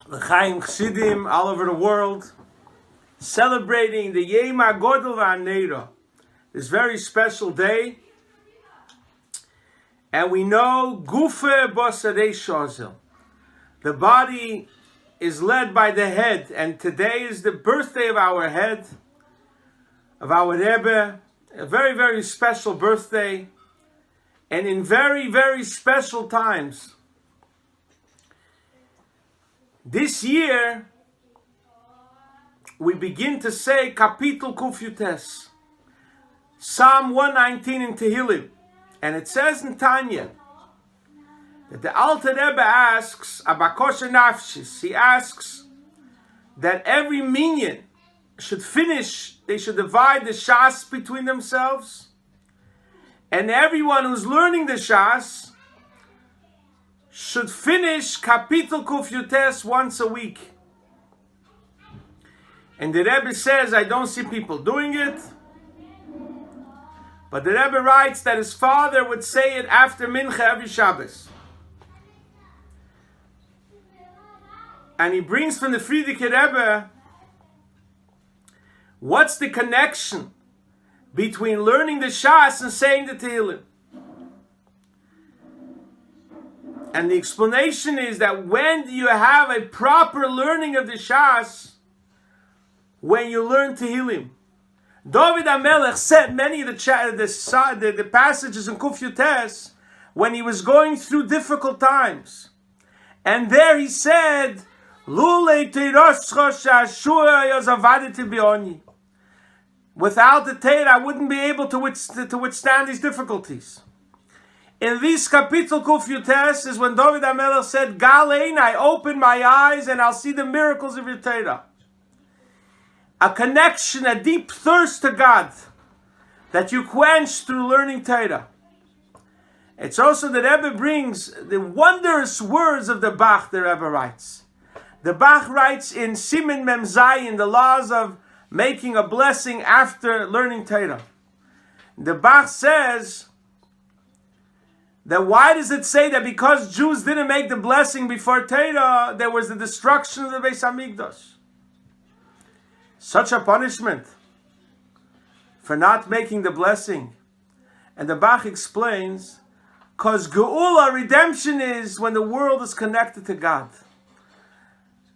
L'chaim Chassidim all over the world, celebrating the Yom HaGodel V'Haneira, this very special day. And we know Gufe Bosarei Shozel, the body is led by the head, and today is the birthday of our head, of our Rebbe, a very, very special birthday, and in very, very special times. This year, we begin to say Kapitel Kuf Yutes, Psalm 119 in Tehillim, and it says in Tanya that the Alter Rebbe asks, Abakosha Nafshis, he asks that every minyan should finish, they should divide the Shas between themselves, and everyone who's learning the Shas should finish Kapitel Kuf Yutes once a week. And the Rebbe says, I don't see people doing it. But the Rebbe writes that his father would say it after Mincha every Shabbos. And he brings from the Frierdiker Rebbe, what's the connection between learning the Shas and saying the Tehillim? And the explanation is that when you have a proper learning of the Shas, when you learn Tehillim, David HaMelech said many of the passages in Kuf Yutes when he was going through difficult times. And there he said, Lulei teiroscha she'ashua yazavaditi bi'oni. Without the Torah, I wouldn't be able to withstand these difficulties. In this Kapitel Kuf Yutes is when David HaMelech said, Galein, I open my eyes and I'll see the miracles of your Torah. A connection, a deep thirst to God that you quench through learning Torah. It's also the Rebbe brings the wondrous words of the Bach, the Rebbe writes. The Bach writes in Siman Mem Zayin, the laws of making a blessing after learning Torah. The Bach says that why does it say that because Jews didn't make the blessing before Torah, there was the destruction of the Beis Hamikdash? Such a punishment for not making the blessing. And the Bach explains, because Geula, redemption, is when the world is connected to God.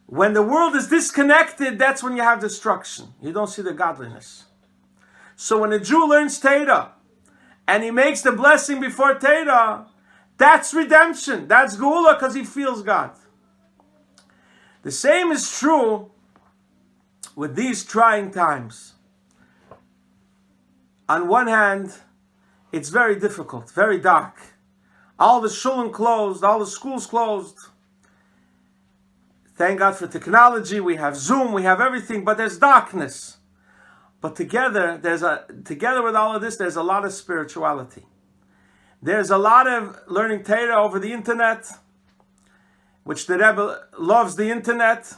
When the world is disconnected, that's when you have destruction. You don't see the godliness. So when a Jew learns Torah, and he makes the blessing before Torah, that's redemption. That's Geula, because he feels God. The same is true with these trying times. On one hand, it's very difficult, very dark. All the shulim closed, all the schools closed. Thank God for technology, we have Zoom, we have everything, but there's darkness. But together with all of this, there's a lot of spirituality. There's a lot of learning Torah over the internet, which the Rebbe loves the internet.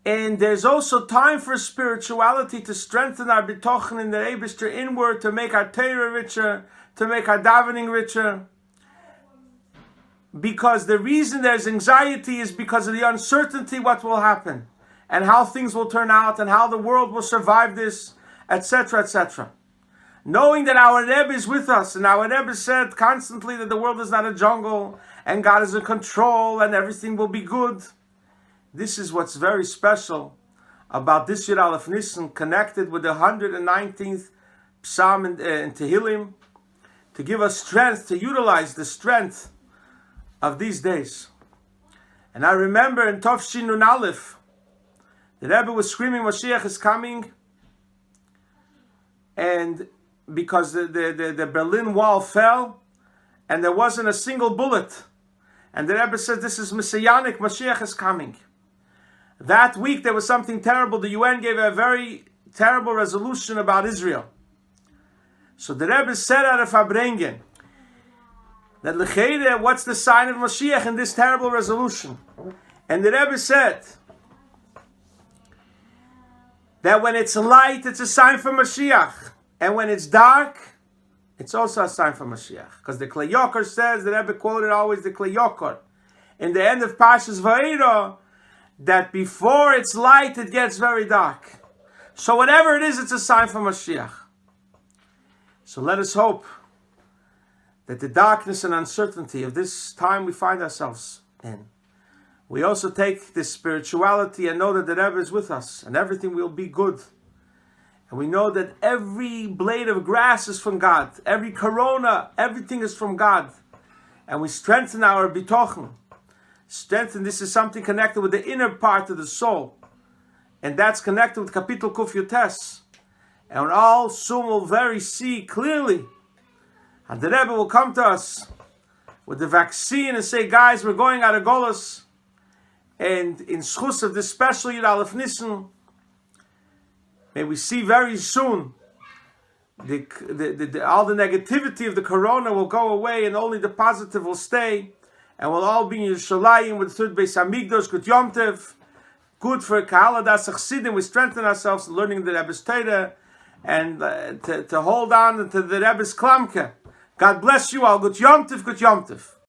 And there's also time for spirituality to strengthen our bitochen in the Eibishter inward, to make our Torah richer, to make our davening richer. Because the reason there's anxiety is because of the uncertainty what will happen, and how things will turn out, and how the world will survive this, etc., etc. Knowing that our Rebbe is with us, and our Rebbe said constantly that the world is not a jungle, and God is in control, and everything will be good. This is what's very special about this Yud Aleph Nissan, connected with the 119th Psalm in Tehillim, to give us strength, to utilize the strength of these days. And I remember in Tov Shin Nun Aleph, the Rebbe was screaming, Mashiach is coming, and because the Berlin Wall fell, and there wasn't a single bullet, and the Rebbe said, this is Messianic, Mashiach is coming. That week there was something terrible. The UN gave a very terrible resolution about Israel. So the Rebbe said out of Farbrengen that L'cheire, what's the sign of Mashiach in this terrible resolution? And the Rebbe said that when it's light, it's a sign for Mashiach. And when it's dark, it's also a sign for Mashiach. Because the Klei Yokar says, the Rebbe quoted always the Klei Yokar. in the end of Parshas Vayera, that before it's light, it gets very dark. So whatever it is, it's a sign from Mashiach. So let us hope that the darkness and uncertainty of this time we find ourselves in, we also take this spirituality and know that the Rebbe is with us and everything will be good. And we know that every blade of grass is from God. Every corona, everything is from God. And we strengthen our bitochen. Strengthen, this is something connected with the inner part of the soul. And that's connected with Kapitel Kuf Yutes. And all soon will very see clearly. And the Rebbe will come to us with the vaccine and say, guys, we're going out of Golos. And in schus of this special Yud Aleph Nissan, may we see very soon all the negativity of the corona will go away and only the positive will stay. And we'll all be in Yerushalayim with the third Beis Hamikdash, good Yom Tov, good for Kahala Das Chasidim. We strengthen ourselves in learning the Rebbe's Torah and to hold on to the Rebbe's Klamke. God bless you all. Good Yom Tov, good Yom Tov.